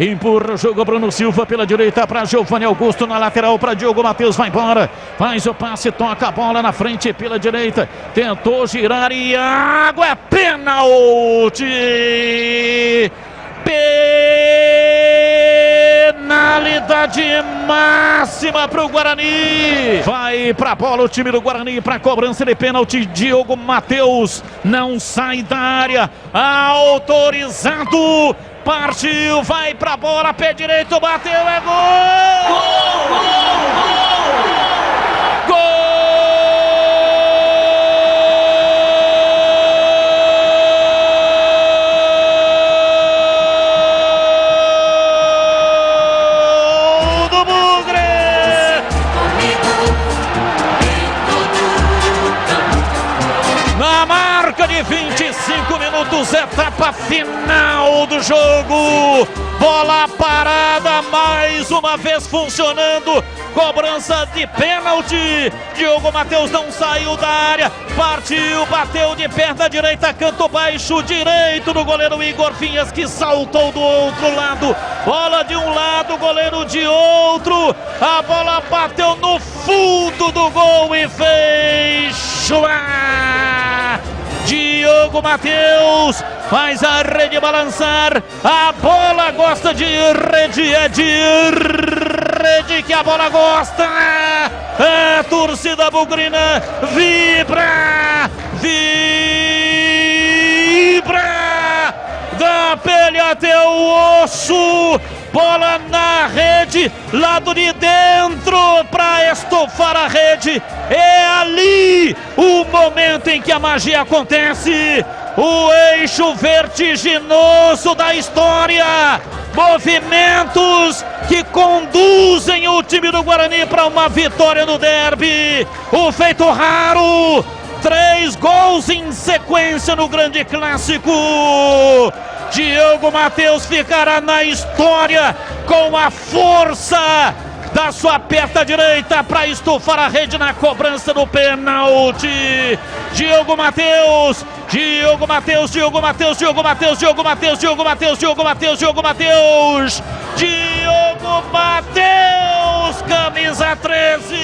Empurra o jogo, Bruno Silva pela direita para Giovanni Augusto, na lateral para Diogo Matheus, vai embora, faz o passe, toca a bola na frente pela direita, tentou girar e água, é pênalti! Penalidade máxima para o Guarani. Vai para a bola o time do Guarani para cobrança de pênalti. Diogo Matheus não sai da área, autorizado. Partiu, vai para a bola, pé direito, bateu, é gol! Gol! Gol! Do Bugre! Na marca de 25 minutos, etapa final do jogo. Bola parada, mais uma vez funcionando. Cobrança de pênalti. Diogo Matheus não saiu da área. Partiu, bateu de perna direita, canto baixo direito do goleiro Igor Vinhas, que saltou do outro lado. Bola de um lado, goleiro de outro. A bola bateu no fundo do gol e fez chuar. Diogo Matheus faz a rede balançar, a bola gosta de rede, é de rede que a bola gosta. A torcida bugrina vibra, vibra, da pele até o osso. Bola na rede, lado de dentro para estofar a rede. É ali o momento em que a magia acontece. O eixo vertiginoso da história. Movimentos que conduzem o time do Guarani para uma vitória no derby. O feito raro. 3 gols em sequência no grande clássico. Diogo Matheus ficará na história com a força da sua perna direita para estufar a rede na cobrança do pênalti. Diogo Matheus, Diogo Matheus, Diogo Matheus, Diogo Matheus, Diogo Matheus, Diogo Matheus, Diogo Matheus, Diogo Matheus, Diogo Matheus, camisa 13.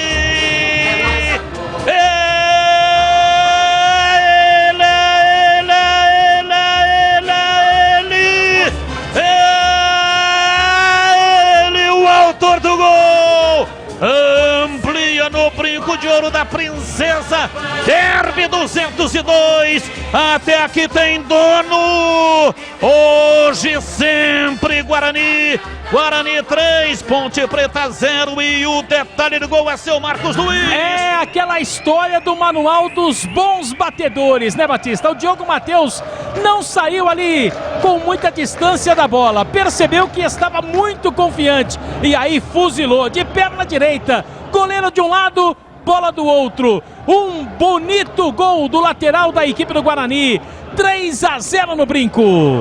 Autor do gol, amplia no brinco de ouro da princesa, derby 202, até aqui tem dono, hoje sempre Guarani, Guarani 3, Ponte Preta 0 e o detalhe do gol é seu Marcos Luiz. É aquela história do manual dos bons batedores, né, Batista? O Diogo Matheus não saiu ali com muita distância da bola, percebeu que estava muito confiante e aí fuzilou de perna direita, goleiro de um lado, bola do outro. Um bonito gol do lateral da equipe do Guarani, 3-0 no brinco.